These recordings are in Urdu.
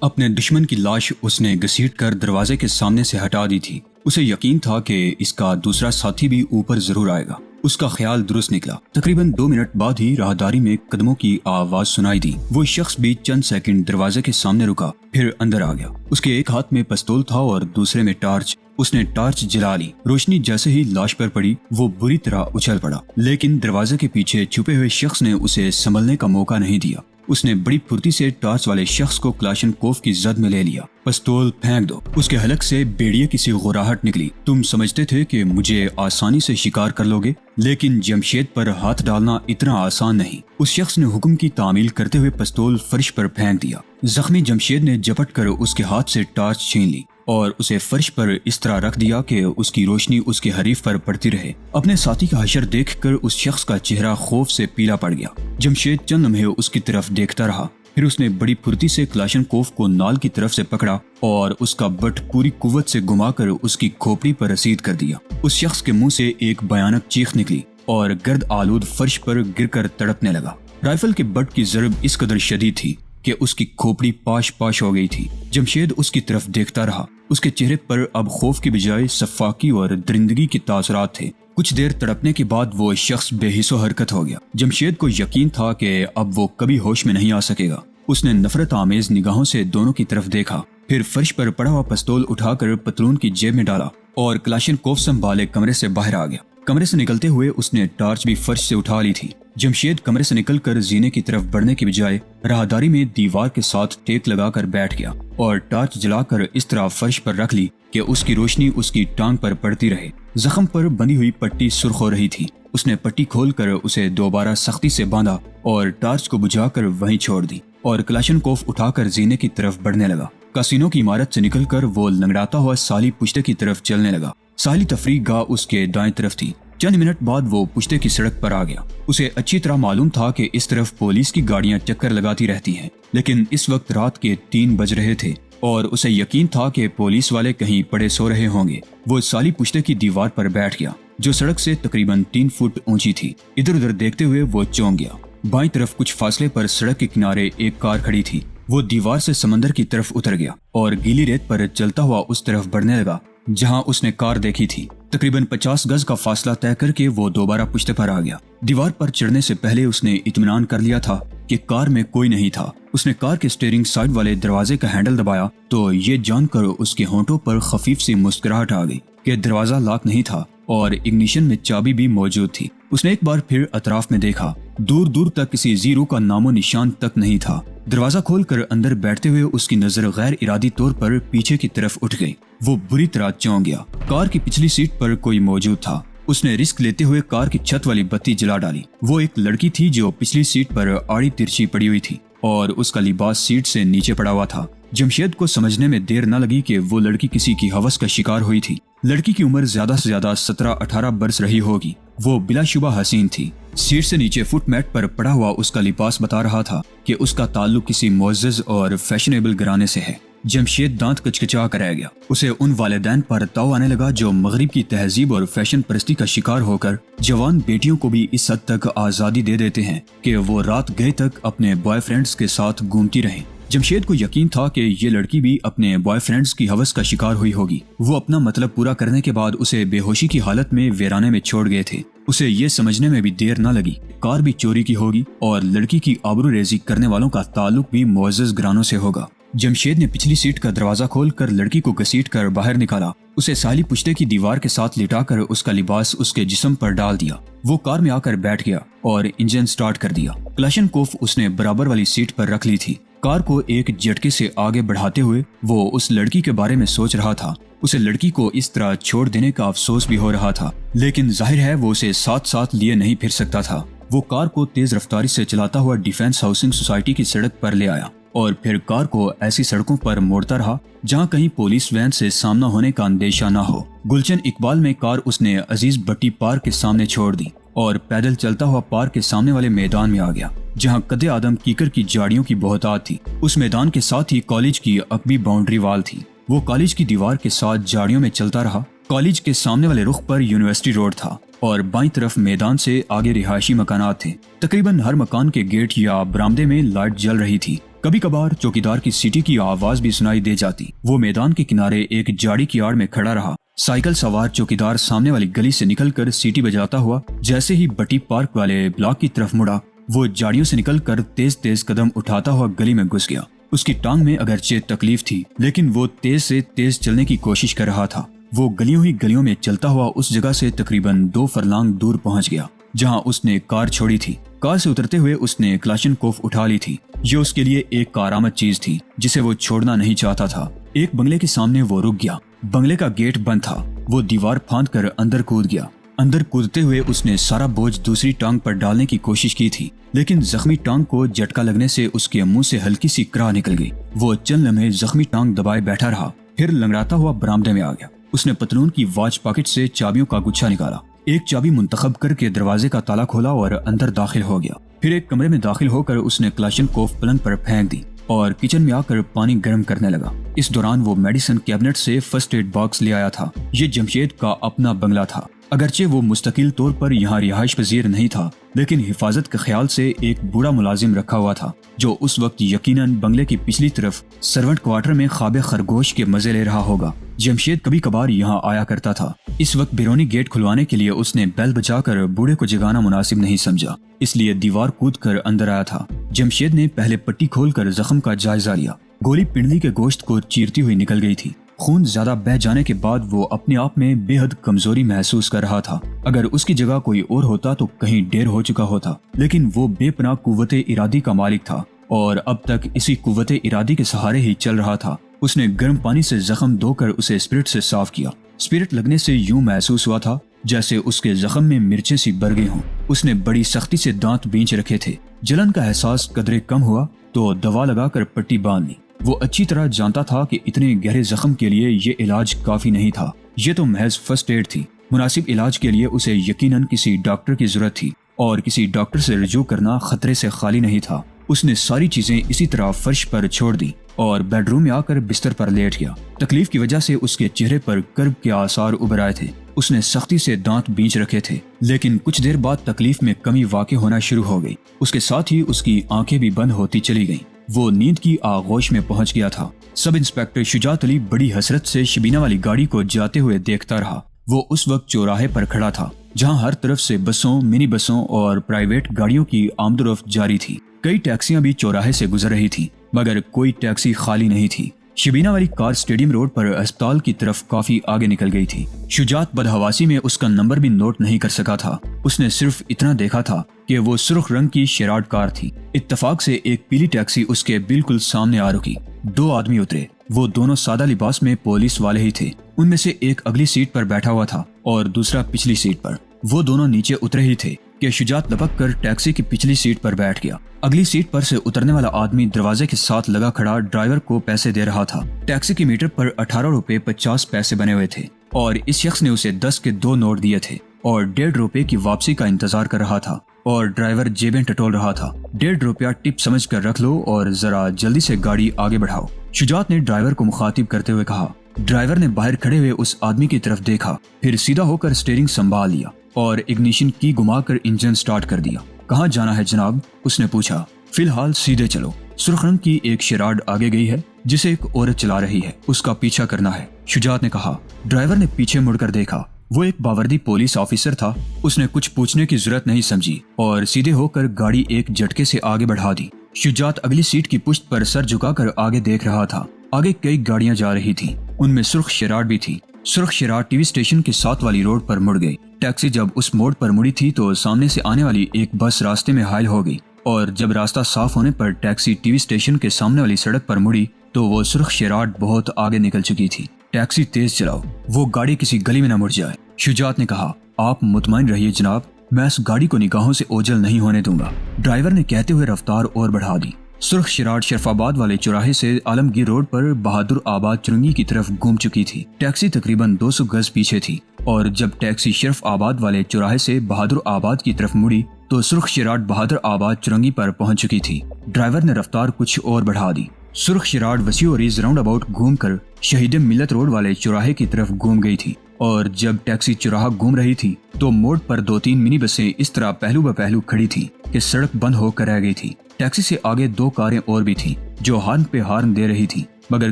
اپنے دشمن کی لاش اس نے گھسیٹ کر دروازے کے سامنے سے ہٹا دی تھی۔ اسے یقین تھا کہ اس کا دوسرا ساتھی بھی اوپر ضرور آئے گا۔ اس کا خیال درست نکلا۔ تقریباً 2 منٹ بعد ہی راہداری میں قدموں کی آواز سنائی دی۔ وہ شخص بھی چند سیکنڈ دروازے کے سامنے رکا، پھر اندر آ گیا۔ اس کے ایک ہاتھ میں پستول تھا اور دوسرے میں ٹارچ۔ اس نے ٹارچ جلا لی۔ روشنی جیسے ہی لاش پر پڑی وہ بری طرح اچھل پڑا، لیکن دروازے کے پیچھے چھپے ہوئے شخص نے اسے سنبھلنے کا موقع نہیں دیا۔ اس نے بڑی پھرتی سے ٹارچ والے شخص کو کلاشنکوف کی زد میں لے لیا۔ پستول پھینک دو۔ اس کے حلق سے بیڑیے کی سی غراہٹ نکلی۔ تم سمجھتے تھے کہ مجھے آسانی سے شکار کر لوگے، لیکن جمشید پر ہاتھ ڈالنا اتنا آسان نہیں۔ اس شخص نے حکم کی تعمیل کرتے ہوئے پستول فرش پر پھینک دیا۔ زخمی جمشید نے جپٹ کر اس کے ہاتھ سے ٹارچ چھین لی اور اسے فرش پر اس طرح رکھ دیا کہ اس کی روشنی اس کے حریف پر پڑتی رہے۔ اپنے ساتھی کا حشر دیکھ کر اس شخص کا چہرہ خوف سے پیلا پڑ گیا۔ جمشید چند لمحے اس کی طرف دیکھتا رہا، پھر اس نے بڑی پھرتی سے کلاشنکوف کو نال کی طرف سے پکڑا اور اس کا بٹ پوری قوت سے گھما کر اس کی کھوپڑی پر رسید کر دیا۔ اس شخص کے منہ سے ایک بھیانک چیخ نکلی اور گرد آلود فرش پر گر کر تڑپنے لگا۔ رائفل کے بٹ کی ضرب اس قدر شدید تھی کہ اس کی کھوپڑی پاش پاش ہو گئی تھی۔ جمشید اس کی طرف دیکھتا رہا۔ اس کے چہرے پر اب خوف کی بجائے صفاقی اور درندگی کے تاثرات تھے۔ کچھ دیر تڑپنے کے بعد وہ شخص بے حس و حرکت ہو گیا۔ جمشید کو یقین تھا کہ اب وہ کبھی ہوش میں نہیں آ سکے گا۔ اس نے نفرت آمیز نگاہوں سے دونوں کی طرف دیکھا، پھر فرش پر پڑا ہوا پستول اٹھا کر پتلون کی جیب میں ڈالا اور کلاشنکوف سنبھالے کمرے سے باہر آ گیا۔ کمرے سے نکلتے ہوئے اس نے ٹارچ بھی فرش سے اٹھا لی تھی۔ جمشید کمرے سے نکل کر زینے کی طرف بڑھنے کی بجائے راہداری میں دیوار کے ساتھ ٹیک لگا کر بیٹھ گیا اور ٹارچ جلا کر اس طرح فرش پر رکھ لی کہ اس کی روشنی اس کی ٹانگ پر پڑتی رہے۔ زخم پر بندھی ہوئی پٹی سرخ ہو رہی تھی۔ اس نے پٹی کھول کر اسے دوبارہ سختی سے باندھا اور ٹارچ کو بجھا کر وہیں چھوڑ دی اور کلاشنکوف اٹھا کر زینے کی طرف بڑھنے لگا۔ کاسینو کی عمارت سے نکل کر وہ لنگڑاتا ہوا سالی پشتے کی طرف چلنے لگا۔ سالی تفریح گاہ اس کے دائیں طرف تھی۔ چند منٹ بعد وہ پشتے کی سڑک پر آ گیا۔ اسے اچھی طرح معلوم تھا کہ اس طرف پولیس کی گاڑیاں چکر لگاتی رہتی ہیں، لیکن اس وقت رات کے 3 بج رہے تھے اور اسے یقین تھا کہ پولیس والے کہیں پڑے سو رہے ہوں گے۔ وہ سالی پشتے کی دیوار پر بیٹھ گیا جو سڑک سے تقریباً 3 فٹ اونچی تھی۔ ادھر ادھر دیکھتے ہوئے وہ چونک گیا۔ بائیں طرف کچھ فاصلے پر سڑک کے کنارے ایک کار کھڑی تھی۔ وہ دیوار سے سمندر کی طرف اتر گیا اور گیلی ریت پر چلتا ہوا اس طرف بڑھنے لگا جہاں اس نے کار دیکھی تھی۔ تقریباً 50 گز کا فاصلہ طے کر کے وہ دوبارہ پشتے پر آ گیا۔ دیوار پر چڑھنے سے پہلے اس نے اطمینان کر لیا تھا کہ کار میں کوئی نہیں تھا۔ اس نے کار کے اسٹیئرنگ سائیڈ والے دروازے کا ہینڈل دبایا تو یہ جان کر اس کے ہونٹوں پر خفیف سی مسکراہٹ آ گئی کہ دروازہ لاک نہیں تھا اور اگنیشن میں چابی بھی موجود تھی۔ اس نے ایک بار پھر اطراف میں دیکھا۔ دور دور تک کسی زیرو کا نام و نشان تک نہیں تھا۔ دروازہ کھول کر اندر بیٹھتے ہوئے اس کی نظر غیر ارادی طور پر پیچھے کی طرف اٹھ گئی۔ وہ بری طرح چونک گیا۔ کار کی پچھلی سیٹ پر کوئی موجود تھا۔ اس نے رسک لیتے ہوئے کار کی چھت والی بتی جلا ڈالی۔ وہ ایک لڑکی تھی جو پچھلی سیٹ پر آڑی ترچھی پڑی ہوئی تھی اور اس کا لباس سیٹ سے نیچے پڑا ہوا تھا۔ جمشید کو سمجھنے میں دیر نہ لگی کہ وہ لڑکی کسی کی ہوس کا شکار ہوئی تھی۔ لڑکی کی عمر زیادہ سے زیادہ 17-18 برس رہی ہوگی۔ وہ بلا شبہ حسین تھی۔ سیٹ سے نیچے فٹ میٹ پر پڑا ہوا اس کا لباس بتا رہا تھا کہ اس کا تعلق کسی معزز اور فیشنیبل گھرانے سے ہے۔ جمشید دانت کچکچا کر رہ گیا۔ اسے ان والدین پر تاؤ آنے لگا جو مغرب کی تہذیب اور فیشن پرستی کا شکار ہو کر جوان بیٹیوں کو بھی اس حد تک آزادی دے دیتے ہیں کہ وہ رات گئے تک اپنے بوائے فرینڈز کے ساتھ گھومتی رہیں۔ جمشید کو یقین تھا کہ یہ لڑکی بھی اپنے بوائے فرینڈز کی ہوس کا شکار ہوئی ہوگی۔ وہ اپنا مطلب پورا کرنے کے بعد اسے بے ہوشی کی حالت میں ویرانے میں چھوڑ گئے تھے۔ اسے یہ سمجھنے میں بھی دیر نہ لگی کار بھی چوری کی ہوگی اور لڑکی کی آبرو ریزی کرنے والوں کا تعلق بھی معزز گھرانوں سے ہوگا۔ جمشید نے پچھلی سیٹ کا دروازہ کھول کر لڑکی کو گھسیٹ کر باہر نکالا۔ اسے سالی پشتے کی دیوار کے ساتھ لٹا کر اس کا لباس اس کے جسم پر ڈال دیا۔ وہ کار میں آ کر بیٹھ گیا اور انجن سٹارٹ کر دیا۔ کلاشنکوف اس نے برابر والی سیٹ پر رکھ لی تھی۔ کار کو ایک جھٹکے سے آگے بڑھاتے ہوئے وہ اس لڑکی کے بارے میں سوچ رہا تھا۔ اسے لڑکی کو اس طرح چھوڑ دینے کا افسوس بھی ہو رہا تھا، لیکن ظاہر ہے وہ اسے ساتھ ساتھ لیے نہیں پھر سکتا تھا۔ وہ کار کو تیز رفتاری سے چلاتا ہوا ڈیفینس ہاؤسنگ سوسائٹی کی سڑک پر لے آیا اور پھر کار کو ایسی سڑکوں پر موڑتا رہا جہاں کہیں پولیس وین سے سامنا ہونے کا اندیشہ نہ ہو۔ گلشن اقبال میں کار اس نے عزیز بٹی پارک کے سامنے چھوڑ دی اور پیدل چلتا ہوا پارک کے سامنے والے میدان میں آ گیا جہاں قد آدم کیکر کی جاڑیوں کی بہتات تھی۔ اس میدان کے ساتھ ہی کالج کی عقبی باؤنڈری وال تھی۔ وہ کالج کی دیوار کے ساتھ جاڑیوں میں چلتا رہا۔ کالج کے سامنے والے رخ پر یونیورسٹی روڈ تھا اور بائیں طرف میدان سے آگے رہائشی مکانات تھے۔ تقریباً ہر مکان کے گیٹ یا برآمدے میں لائٹ جل رہی تھی۔ کبھی کبھار چوکیدار کی سیٹی کی آواز بھی سنائی دے جاتی۔ وہ میدان کے کنارے ایک جاڑی کی آڑ میں کھڑا رہا۔ سائیکل سوار چوکیدار سامنے والی گلی سے نکل کر سیٹی بجاتا ہوا جیسے ہی بٹی پارک والے بلاک کی طرف مڑا، وہ جاڑیوں سے نکل کر تیز تیز قدم اٹھاتا ہوا گلی میں گھس گیا۔ اس کی ٹانگ میں اگرچہ تکلیف تھی لیکن وہ تیز سے تیز چلنے کی کوشش کر رہا تھا۔ وہ گلیوں ہی گلیوں میں چلتا ہوا اس جگہ سے تقریباً 2 فرلانگ دور پہنچ گیا جہاں اس نے کار چھوڑی تھی۔ کار سے اترتے ہوئے اس نے کلاشنکوف اٹھا لی تھی۔ یہ اس کے لیے ایک کارآمد چیز تھی جسے وہ چھوڑنا نہیں چاہتا تھا۔ ایک بنگلے کے سامنے وہ رک گیا۔ بنگلے کا گیٹ بند تھا۔ وہ دیوار پھاند کر اندر کود گیا۔ اندر کودتے ہوئے اس نے سارا بوجھ دوسری ٹانگ پر ڈالنے کی کوشش کی تھی لیکن زخمی ٹانگ کو جھٹکا لگنے سے اس کے منہ سے ہلکی سی کراہ نکل گئی۔ وہ چند لمحے زخمی ٹانگ دبائے بیٹھا رہا، پھر لنگڑاتا ہوا برآمدے میں آ گیا۔ اس نے پتلون کی واچ پاکٹ سے چابیوں کا گچھا نکالا، ایک چابی منتخب کر کے دروازے کا تالا کھولا اور اندر داخل ہو گیا۔ پھر ایک کمرے میں داخل ہو کر اس نے کلاشنکوف پلنگ پر پھینک دی اور کچن میں آ کر پانی گرم کرنے لگا۔ اس دوران وہ میڈیسن کیبنٹ سے فرسٹ ایڈ باکس لے آیا تھا۔ یہ جمشید کا اپنا بنگلہ تھا۔ اگرچہ وہ مستقل طور پر یہاں رہائش پذیر نہیں تھا لیکن حفاظت کے خیال سے ایک بوڑھا ملازم رکھا ہوا تھا جو اس وقت یقیناً بنگلے کی پچھلی طرف سرونٹ کوارٹر میں خواب خرگوش کے مزے لے رہا ہوگا۔ جمشید کبھی کبھار یہاں آیا کرتا تھا۔ اس وقت بیرونی گیٹ کھلوانے کے لیے اس نے بیل بجا کر بوڑھے کو جگانا مناسب نہیں سمجھا، اس لیے دیوار کود کر اندر آیا تھا۔ جمشید نے پہلے پٹی کھول کر زخم کا جائزہ لیا۔ گولی پنڈلی کے گوشت کو چیرتی ہوئی نکل گئی تھی۔ خون زیادہ بہہ جانے کے بعد وہ اپنے آپ میں بے حد کمزوری محسوس کر رہا تھا۔ اگر اس کی جگہ کوئی اور ہوتا تو کہیں ڈیر ہو چکا ہوتا، لیکن وہ بے پناہ قوت ارادی کا مالک تھا اور اب تک اسی قوت ارادی کے سہارے ہی چل رہا تھا۔ اس نے گرم پانی سے زخم دھو کر اسے اسپرٹ سے صاف کیا۔ اسپرٹ لگنے سے یوں محسوس ہوا تھا جیسے اس کے زخم میں مرچیں سی بر گئی ہوں۔ اس نے بڑی سختی سے دانت بینچ رکھے تھے۔ جلن کا احساس قدرے کم ہوا تو دوا لگا کر پٹی باندھ لی۔ وہ اچھی طرح جانتا تھا کہ اتنے گہرے زخم کے لیے یہ علاج کافی نہیں تھا، یہ تو محض فرسٹ ایڈ تھی۔ مناسب علاج کے لیے اسے یقیناً کسی ڈاکٹر کی ضرورت تھی اور کسی ڈاکٹر سے رجوع کرنا خطرے سے خالی نہیں تھا۔ اس نے ساری چیزیں اسی طرح فرش پر چھوڑ دی اور بیڈ روم میں آ کر بستر پر لیٹ گیا۔ تکلیف کی وجہ سے اس کے چہرے پر کرب کے آثار ابھر آئے تھے۔ اس نے سختی سے دانت بینچ رکھے تھے لیکن کچھ دیر بعد تکلیف میں کمی واقع ہونا شروع ہو گئی۔ اس کے ساتھ ہی اس کی آنکھیں بھی بند ہوتی چلی گئیں۔ وہ نیند کی آغوش میں پہنچ گیا تھا۔ سب انسپیکٹر شجاعت علی بڑی حسرت سے شبینہ والی گاڑی کو جاتے ہوئے دیکھتا رہا۔ وہ اس وقت چوراہے پر کھڑا تھا جہاں ہر طرف سے بسوں، منی بسوں اور پرائیویٹ گاڑیوں کی آمد و رفت جاری تھی۔ کئی ٹیکسیاں بھی چوراہے سے گزر رہی تھیں مگر کوئی ٹیکسی خالی نہیں تھی۔ شبینہ والی کار اسٹیڈیم روڈ پر اسپتال کی طرف کافی آگے نکل گئی تھی۔ شجاعت بدحواسی میں اس کا نمبر بھی نوٹ نہیں کر سکا تھا۔ اس نے صرف اتنا دیکھا تھا کہ وہ سرخ رنگ کی شیراڈ کار تھی۔ اتفاق سے ایک پیلی ٹیکسی اس کے بالکل سامنے آ رکی۔ 2 آدمی اترے۔ وہ دونوں سادہ لباس میں پولیس والے ہی تھے۔ ان میں سے ایک اگلی سیٹ پر بیٹھا ہوا تھا اور دوسرا پچھلی سیٹ پر۔ وہ دونوں نیچے اترے ہی تھے کہ شجاعت لپک کر ٹیکسی کی پچھلی سیٹ پر بیٹھ گیا۔ اگلی سیٹ پر سے اترنے والا آدمی دروازے کے ساتھ لگا کھڑا ڈرائیور کو پیسے دے رہا تھا۔ ٹیکسی کے میٹر پر 18 روپے 50 پیسے بنے ہوئے تھے اور اس شخص نے اسے 10 کے 2 نوٹ دیے تھے اور 1.5 روپے کی واپسی کا انتظار کر رہا تھا اور ڈرائیور جیبیں ٹٹول رہا تھا۔ 1.5 روپیہ ٹپ سمجھ کر رکھ لو اور ذرا جلدی سے گاڑی آگے بڑھاؤ، شجاعت نے ڈرائیور کو مخاطب کرتے ہوئے کہا۔ ڈرائیور نے باہر کھڑے ہوئے اس آدمی کی طرف دیکھا، پھر سیدھا ہو کر سٹیئرنگ سنبھال لیا اور اگنیشن کی گما کر انجن سٹارٹ کر دیا۔ کہاں جانا ہے جناب؟ اس نے پوچھا۔ فی الحال سیدھے چلو۔ سرخ رنگ کی ایک شیراڈ آگے گئی ہے جسے ایک عورت چلا رہی ہے، اس کا پیچھا کرنا ہے، شجاعت نے کہا۔ ڈرائیور نے پیچھے مڑ کر دیکھا۔ وہ ایک باوردی پولیس آفیسر تھا۔ اس نے کچھ پوچھنے کی ضرورت نہیں سمجھی اور سیدھے ہو کر گاڑی ایک جھٹکے سے آگے بڑھا دی۔ شجاعت اگلی سیٹ کی پشت پر سر جھکا کر آگے دیکھ رہا تھا۔ آگے کئی گاڑیاں جا رہی تھیں، ان میں سرخ شیراڈ بھی تھی۔ سرخ شیراڈ ٹی وی اسٹیشن کے ساتھ والی روڈ پر مڑ گئی۔ ٹیکسی جب اس موڑ پر مڑی تھی تو سامنے سے آنے والی ایک بس راستے میں حائل ہو گئی اور جب راستہ صاف ہونے پر ٹیکسی ٹی وی اسٹیشن کے سامنے والی سڑک پر مڑی تو وہ سرخ شیراڈ بہت آگے نکل چکی تھی۔ ٹیکسی تیز چلاؤ، وہ گاڑی کسی گلی میں نہ مڑ جائے، شجاعت نے کہا۔ آپ مطمئن رہیے جناب، میں اس گاڑی کو نگاہوں سے اوجھل نہیں ہونے دوں گا، ڈرائیور نے کہتے ہوئے رفتار اور بڑھا دی۔ سرخ شیراڈ شرف آباد والے چوراہے سے عالمگیر روڈ پر بہادر آباد چرنگی کی طرف گھوم چکی تھی۔ ٹیکسی تقریباً 200 گز پیچھے تھی اور جب ٹیکسی شرف آباد والے چوراہے سے بہادر آباد کی طرف مڑی تو سرخ شیراڈ بہادر آباد چرنگی پر پہنچ چکی تھی۔ ڈرائیور نے رفتار کچھ اور بڑھا دی۔ سرخ شیراڈ وسیع و عریض راؤنڈ اباؤٹ گھوم کر شہید ملت روڈ والے چوراہے کی طرف گھوم گئی تھی اور جب ٹیکسی چوراہا گھوم رہی تھی تو موڑ پر 2-3 منی بسیں اس طرح پہلو بہ پہلو کھڑی تھی کہ سڑک بند ہو کر رہ گئی تھی۔ ٹیکسی سے آگے 2 کاریں اور بھی تھیں جو ہارن پہ ہارن دے رہی تھی، مگر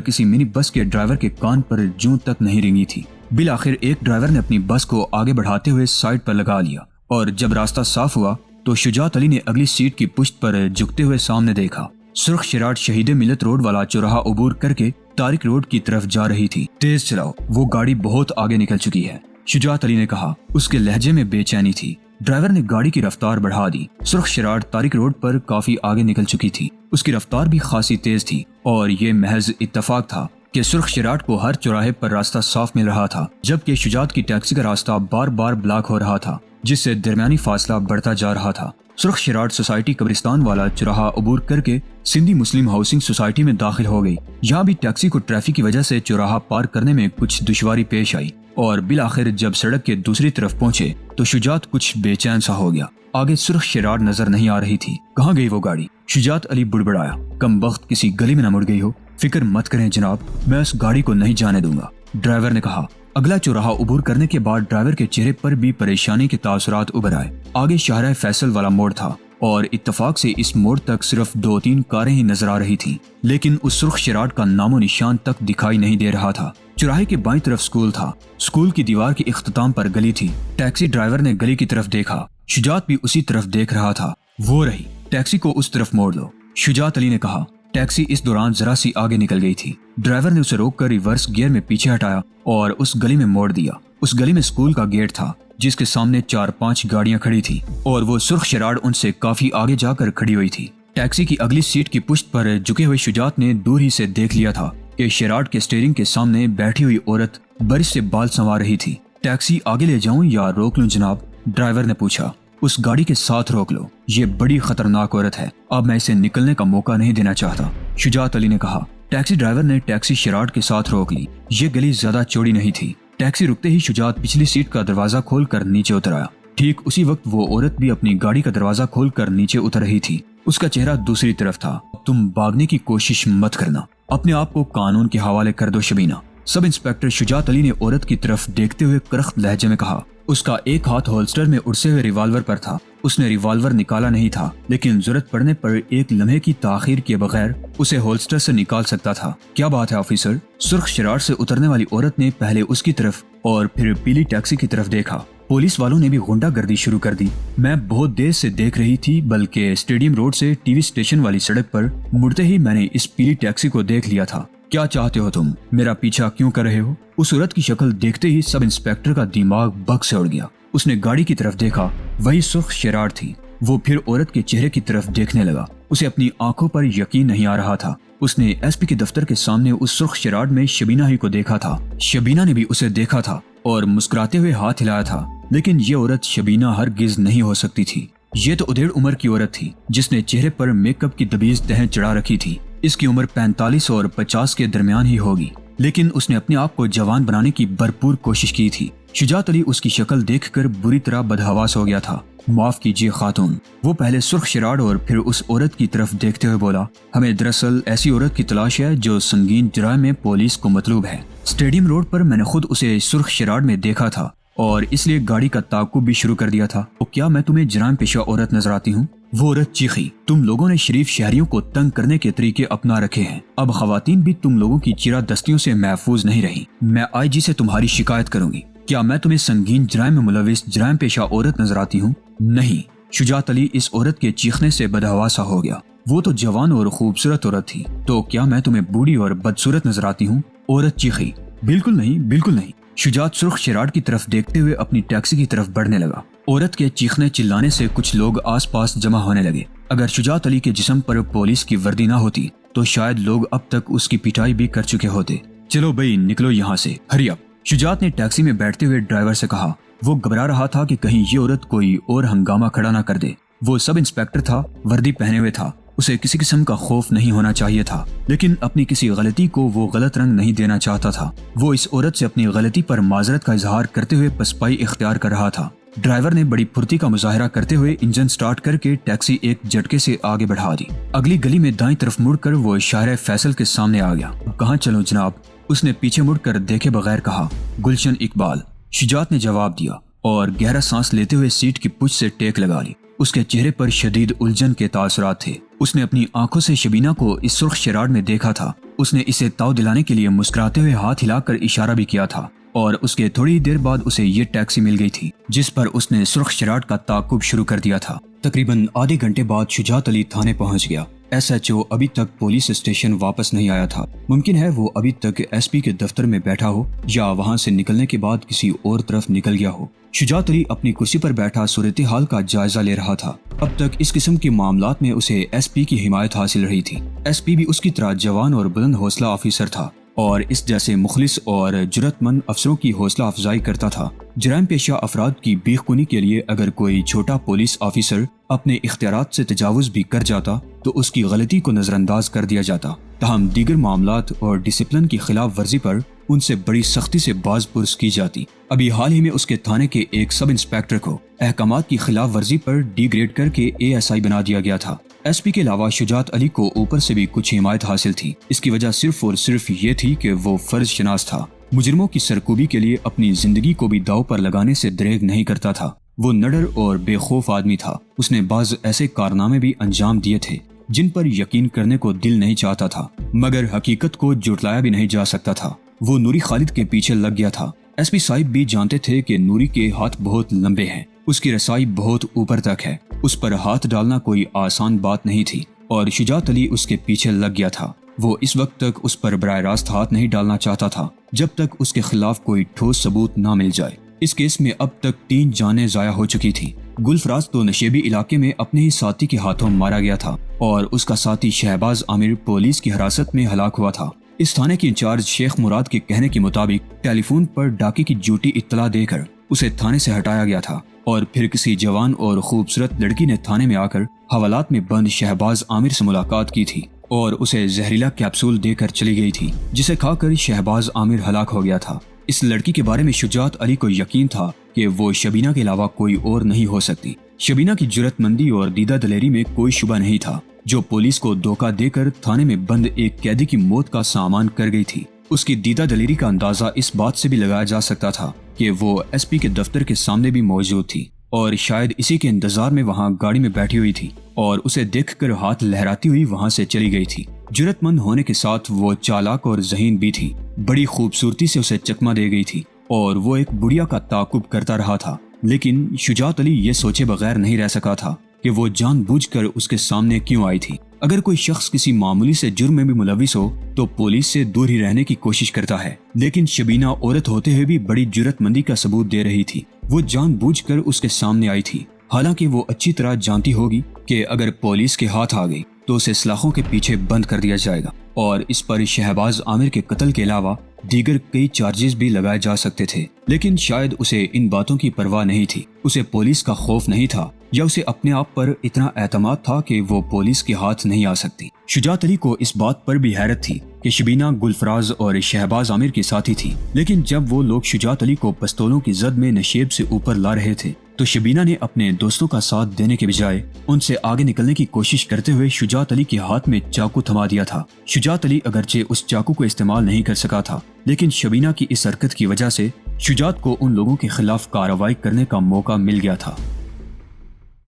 کسی منی بس کے ڈرائیور کے کان پر جوں تک نہیں رنگی تھی۔ بالآخر ایک ڈرائیور نے اپنی بس کو آگے بڑھاتے ہوئے سائڈ پر لگا لیا، اور جب راستہ صاف ہوا تو شجاعت علی نے اگلی سیٹ کی پشت پر جھکتے ہوئے سامنے دیکھا۔ سرخ شراٹ شہید ملت روڈ والا چوراہا عبور کر کے طارق روڈ کی طرف جا رہی تھی۔ تیز چلاؤ، وہ گاڑی بہت آگے نکل چکی ہے، شجاعت علی نے کہا۔ اس کے لہجے میں بے چینی تھی۔ ڈرائیور نے گاڑی کی رفتار بڑھا دی۔ سرخ شراٹ طارق روڈ پر کافی آگے نکل چکی تھی۔ اس کی رفتار بھی خاصی تیز تھی، اور یہ محض اتفاق تھا کہ سرخ شراٹ کو ہر چوراہے پر راستہ صاف مل رہا تھا، جبکہ شجاعت کی ٹیکسی کا راستہ بار بار بلاک ہو رہا تھا، جس سے درمیانی فاصلہ بڑھتا جا رہا تھا۔ سرخ شراٹ سوسائٹی قبرستان والا چوراہا عبور کر کے سندھی مسلم ہاؤسنگ سوسائٹی میں داخل ہو گئی۔ یہاں بھی ٹیکسی کو ٹریفک کی وجہ سے چوراہا پار کرنے میں کچھ دشواری پیش آئی، اور بالآخر جب سڑک کے دوسری طرف پہنچے تو شجاعت کچھ بے چین سا ہو گیا۔ آگے سرخ شراٹ نظر نہیں آ رہی تھی۔ کہاں گئی وہ گاڑی؟ شجاعت علی بڑبڑایا۔ کم بخت کسی گلی میں نہ مڑ گئی ہو؟ فکر مت کریں جناب، میں اس گاڑی کو نہیں جانے دوں گا، ڈرائیور نے کہا۔ اگلا چوراہا عبور کرنے کے بعد ڈرائیور کے چہرے پر بھی پریشانی کے تاثرات ابھر آئے۔ آگے شاہراہ فیصل والا موڑ تھا، اور اتفاق سے اس موڑ تک صرف 2-3 کاریں ہی نظر آ رہی تھیں، لیکن اس سرخ شراٹ کا نام و نشان تک دکھائی نہیں دے رہا تھا۔ چوراہے کے بائیں طرف سکول تھا۔ سکول کی دیوار کے اختتام پر گلی تھی۔ ٹیکسی ڈرائیور نے گلی کی طرف دیکھا۔ شجاعت بھی اسی طرف دیکھ رہا تھا۔ وہ رہی، ٹیکسی کو اس طرف موڑ لو، شجاعت علی نے کہا۔ ٹیکسی اس دوران ذرا سی آگے نکل گئی تھی۔ ڈرائیور نے اسے روک کر ریورس گیئر میں پیچھے ہٹایا اور اس گلی میں موڑ دیا۔ اس گلی میں سکول کا گیٹ تھا، جس کے سامنے 4-5 گاڑیاں کھڑی تھی، اور وہ سرخ شراٹ ان سے کافی آگے جا کر کھڑی ہوئی تھی۔ ٹیکسی کی اگلی سیٹ کی پشت پر جھکے ہوئے شجاعت نے دور ہی سے دیکھ لیا تھا کہ شراٹ کے اسٹیئرنگ کے سامنے بیٹھی ہوئی عورت برش سے بال سنوار رہی تھی۔ ٹیکسی آگے لے جاؤں یا روک لوں جناب؟ ڈرائیور نے پوچھا۔ اس گاڑی کے ساتھ روک لو، یہ بڑی خطرناک عورت ہے، اب میں اسے نکلنے کا موقع نہیں دینا چاہتا، شجاعت علی نے کہا۔ ٹیکسی ڈرائیور نے ٹیکسی شراٹ کے ساتھ روک لی۔ یہ گلی زیادہ چوڑی نہیں تھی۔ ٹیکسی رکتے ہی شجاعت پچھلی سیٹ کا دروازہ کھول کر نیچے اتر آیا۔ ٹھیک اسی وقت وہ عورت بھی اپنی گاڑی کا دروازہ کھول کر نیچے اتر رہی تھی۔ اس کا چہرہ دوسری طرف تھا۔ تم بھاگنے کی کوشش مت کرنا، اپنے آپ کو قانون کے حوالے کر دو شبینہ، سب انسپکٹر شجاعت علی نے عورت کی طرف دیکھتے ہوئے کرخت لہجے میں کہا۔ اس کا ایک ہاتھ ہولسٹر میں اڑسے ہوئے ریوالور پر تھا۔ اس نے ریوالور نکالا نہیں تھا، لیکن ضرورت پڑنے پر ایک لمحے کی تاخیر کیے بغیر اسے ہولسٹر سے نکال سکتا تھا۔ کیا بات ہے آفیسر؟ سرخ شراٹ سے اترنے والی عورت نے پہلے اس کی طرف اور پھر پیلی ٹیکسی کی طرف دیکھا۔ پولیس والوں نے بھی غنڈہ گردی شروع کر دی۔ میں بہت دیر سے دیکھ رہی تھی، بلکہ اسٹیڈیم روڈ سے ٹی وی اسٹیشن والی سڑک پر مڑتے ہی میں نے اس پیلی ٹیکسی کو دیکھ لیا تھا۔ کیا چاہتے ہو تم؟ میرا پیچھا کیوں کر رہے ہو؟ اس عورت کی شکل دیکھتے ہی سب انسپکٹر کا دماغ بگ سے اڑ گیا۔ اس نے گاڑی کی طرف دیکھا، وہی سرخ شراٹ تھی۔ وہ پھر عورت کے چہرے کی طرف دیکھنے لگا۔ اسے اپنی آنکھوں پر یقین نہیں آ رہا تھا۔ اس نے ایس پی کے دفتر کے سامنے اس سرخ شراٹ میں شبینہ ہی کو دیکھا تھا۔ شبینہ نے بھی اسے دیکھا تھا اور مسکراتے ہوئے ہاتھ ہلایا تھا، لیکن یہ عورت شبینہ ہرگز نہیں ہو سکتی تھی۔ یہ تو ادھیڑ عمر کی عورت تھی، جس نے چہرے پر میک اپ کی دبیز تہیں چڑھا رکھی تھی۔ اس کی عمر 45 اور 50 کے درمیان ہی ہوگی، لیکن اس نے اپنے آپ کو جوان بنانے کی بھرپور کوشش کی تھی۔ شجاعت علی اس کی شکل دیکھ کر بری طرح بدحواس ہو گیا تھا۔ معاف کیجیے خاتون، وہ پہلے سرخ شراٹ اور پھر اس عورت کی طرف دیکھتے ہوئے بولا۔ ہمیں دراصل ایسی عورت کی تلاش ہے جو سنگین جرائم میں پولیس کو مطلوب ہے۔ اسٹیڈیم روڈ پر میں نے خود اسے سرخ شراٹ میں دیکھا تھا اور اس لیے گاڑی کا تعاقب بھی شروع کر دیا تھا۔ تو کیا میں تمہیں جرائم پیشہ عورت نظر آتی ہوں؟ وہ عورت چیخی۔ تم لوگوں نے شریف شہریوں کو تنگ کرنے کے طریقے اپنا رکھے ہیں، اب خواتین بھی تم لوگوں کی چیرہ دستیوں سے محفوظ نہیں رہی۔ میں آئی جی سے تمہاری شکایت کروں گی۔ کیا میں تمہیں سنگین جرائم میں ملوث جرائم پیشہ عورت نظر آتی ہوں؟ نہیں۔ شجاعت علی اس عورت کے چیخنے سے بدحواسا ہو گیا۔ وہ تو جوان اور خوبصورت عورت تھی، تو کیا میں تمہیں بوڑھی اور بدصورت نظر آتی ہوں؟ عورت چیخی۔ بالکل نہیں، بالکل نہیں۔ شجاعت سرخ شراٹ کی طرف دیکھتے ہوئے اپنی ٹیکسی کی طرف بڑھنے لگا۔ عورت کے چیخنے چلانے سے کچھ لوگ آس پاس جمع ہونے لگے۔ اگر شجاعت علی کے جسم پر پولیس کی وردی نہ ہوتی تو شاید لوگ اب تک اس کی پٹائی بھی کر چکے ہوتے۔ چلو بھئی نکلو یہاں سے، ہری اپ، شجاعت نے ٹیکسی میں بیٹھتے ہوئے ڈرائیور سے کہا۔ وہ گھبرا رہا تھا کہ کہیں یہ عورت کوئی اور ہنگامہ کھڑا نہ کر دے۔ وہ سب انسپکٹر تھا، وردی پہنے ہوئے تھا، اسے کسی قسم کا خوف نہیں ہونا چاہیے تھا، لیکن اپنی کسی غلطی کو وہ غلط رنگ نہیں دینا چاہتا تھا۔ وہ اس عورت سے اپنی غلطی پر معذرت کا اظہار کرتے ہوئے پسپائی اختیار کر رہا تھا۔ ڈرائیور نے بڑی پھرتی کا مظاہرہ کرتے ہوئے انجن سٹارٹ کر کے ٹیکسی ایک جھٹکے سے آگے بڑھا دی۔ اگلی گلی میں دائیں طرف مڑ کر وہ شاہراہ فیصل کے سامنے آ گیا۔ کہاں چلوں جناب؟ اس نے پیچھے مڑ کر دیکھے بغیر کہا۔ گلشن اقبال، شجاعت نے جواب دیا اور گہرا سانس لیتے ہوئے سیٹ کی پشت سے ٹیک لگا لی۔ اس کے چہرے پر شدید الجھن کے تاثرات تھے۔ اس نے اپنی آنکھوں سے شبینہ کو اس سرخ شراڑ میں دیکھا تھا۔ اس نے اسے تاؤ دلانے کے لیے مسکراتے ہوئے ہاتھ ہلا کر اشارہ بھی کیا تھا، اور اس کے تھوڑی دیر بعد اسے یہ ٹیکسی مل گئی تھی جس پر اس نے سرخ شراڑ کا تعاقب شروع کر دیا تھا۔ تقریباً آدھے گھنٹے بعد شجاعت علی تھانے پہنچ گیا۔ ایس ایچ او ابھی تک پولیس اسٹیشن واپس نہیں آیا تھا۔ ممکن ہے وہ ابھی تک ایس پی کے دفتر میں بیٹھا ہو یا وہاں سے نکلنے کے بعد کسی اور طرف نکل گیا ہو۔ شجاعت علی اپنی کرسی پر بیٹھا صورتحال کا جائزہ لے رہا تھا۔ اب تک اس قسم کے معاملات میں اسے ایس پی کی حمایت حاصل رہی تھی۔ ایس پی بھی اس کی طرح جوان اور بلند حوصلہ آفیسر تھا اور اس جیسے مخلص اور جرأت مند افسروں کی حوصلہ افزائی کرتا تھا۔ جرائم پیشہ افراد کی بیخ کنی کے لیے اگر کوئی چھوٹا پولیس آفیسر اپنے اختیارات سے تجاوز بھی کر جاتا تو اس کی غلطی کو نظر انداز کر دیا جاتا، تاہم دیگر معاملات اور ڈسپلن کی خلاف ورزی پر ان سے بڑی سختی سے باز پرس کی جاتی۔ ابھی حال ہی میں اس کے تھانے کے ایک سب انسپیکٹر کو احکامات کی خلاف ورزی پر ڈی گریڈ کر کے اے ایس آئی بنا دیا گیا تھا۔ ایس پی کے علاوہ شجاعت علی کو اوپر سے بھی کچھ حمایت حاصل تھی۔ اس کی وجہ صرف اور صرف یہ تھی کہ وہ فرض شناس تھا۔ مجرموں کی سرکوبی کے لیے اپنی زندگی کو بھی داؤ پر لگانے سے دریغ نہیں کرتا تھا۔ وہ نڈر اور بے خوف آدمی تھا۔ اس نے بعض ایسے کارنامے بھی انجام دیے تھے جن پر یقین کرنے کو دل نہیں چاہتا تھا، مگر حقیقت کو جھٹلایا بھی نہیں جا سکتا تھا۔ وہ نوری خالد کے پیچھے لگ گیا تھا۔ ایس پی صاحب بھی جانتے تھے کہ نوری کے ہاتھ بہت لمبے ہیں، اس کی رسائی بہت اوپر تک ہے، اس پر ہاتھ ڈالنا کوئی آسان بات نہیں تھی، اور شجاعت علی اس کے پیچھے لگ گیا تھا۔ وہ اس وقت تک اس پر براہ راست ہاتھ نہیں ڈالنا چاہتا تھا جب تک اس کے خلاف کوئی ٹھوس ثبوت نہ مل جائے۔ اس کیس میں اب تک 3 جانیں ضائع ہو چکی تھی۔ گلفراز تو نشیبی علاقے میں اپنے ہی ساتھی کے ہاتھوں مارا گیا تھا اور اس کا ساتھی شہباز عامر پولیس کی حراست میں ہلاک ہوا تھا۔ اس تھانے کے انچارج شیخ مراد کے کہنے کے مطابق ٹیلی فون پر ڈاکے کی جھوٹی اطلاع دے کر اسے تھانے سے ہٹایا گیا تھا، اور پھر کسی جوان اور خوبصورت لڑکی نے تھانے میں آ کر حوالات میں بند شہباز عامر سے ملاقات کی تھی اور اسے زہریلا کیپسول دے کر چلی گئی تھی، جسے کھا کر شہباز عامر ہلاک ہو گیا تھا۔ اس لڑکی کے بارے میں شجاعت علی کو یقین تھا کہ وہ شبینہ کے علاوہ کوئی اور نہیں ہو سکتی۔ شبینہ کی جرأت مندی اور دیدہ دلیری میں کوئی شبہ نہیں تھا، جو پولیس کو دھوکہ دے کر تھانے میں بند ایک قیدی کی موت کا سامان کر گئی تھی۔ اس کی دیدہ دلیری کا اندازہ اس بات سے بھی لگایا جا سکتا تھا کہ وہ ایس پی کے دفتر کے سامنے بھی موجود تھی اور شاید اسی کے انتظار میں وہاں گاڑی میں بیٹھی ہوئی تھی اور اسے دیکھ کر ہاتھ لہراتی ہوئی وہاں سے چلی گئی تھی۔ جرأت مند ہونے کے ساتھ وہ چالاک اور ذہین بھی تھی، بڑی خوبصورتی سے اسے چکما دے گئی تھی اور وہ ایک بڑھیا کا تعاقب کرتا رہا تھا۔ لیکن شجاعت علی یہ سوچے بغیر نہیں رہ سکا تھا کہ وہ جان بوجھ کر اس کے سامنے کیوں آئی تھی۔ اگر کوئی شخص کسی معمولی سے جرم میں بھی ملوث ہو تو پولیس سے دور ہی رہنے کی کوشش کرتا ہے، لیکن شبینہ عورت ہوتے ہوئے بھی بڑی جرأت مندی کا ثبوت دے رہی تھی۔ وہ جان بوجھ کر اس کے سامنے آئی تھی، حالانکہ وہ اچھی طرح جانتی ہوگی کہ اگر پولیس کے ہاتھ آ گئی تو اسے سلاخوں کے پیچھے بند کر دیا جائے گا اور اس پر شہباز عامر کے قتل کے علاوہ دیگر کئی چارجز بھی لگائے جا سکتے تھے۔ لیکن شاید اسے ان باتوں کی پرواہ نہیں تھی، اسے پولیس کا خوف نہیں تھا، یا اسے اپنے آپ پر اتنا اعتماد تھا کہ وہ پولیس کے ہاتھ نہیں آ سکتی۔ شجاعت علی کو اس بات پر بھی حیرت تھی کہ شبینہ گلفراز اور شہباز عامر کی ساتھی تھی، لیکن جب وہ لوگ شجاعت علی کو پستولوں کی زد میں نشیب سے اوپر لا رہے تھے تو شبینہ نے اپنے دوستوں کا ساتھ دینے کے بجائے ان سے آگے نکلنے کی کوشش کرتے ہوئے شجاعت علی کے ہاتھ میں چاقو تھما دیا تھا۔ شجاعت علی اگرچہ اس چاقو کو استعمال نہیں کر سکا تھا، لیکن شبینہ کی اس حرکت کی وجہ سے شجاعت کو ان لوگوں کے خلاف کارروائی کرنے کا موقع مل گیا تھا۔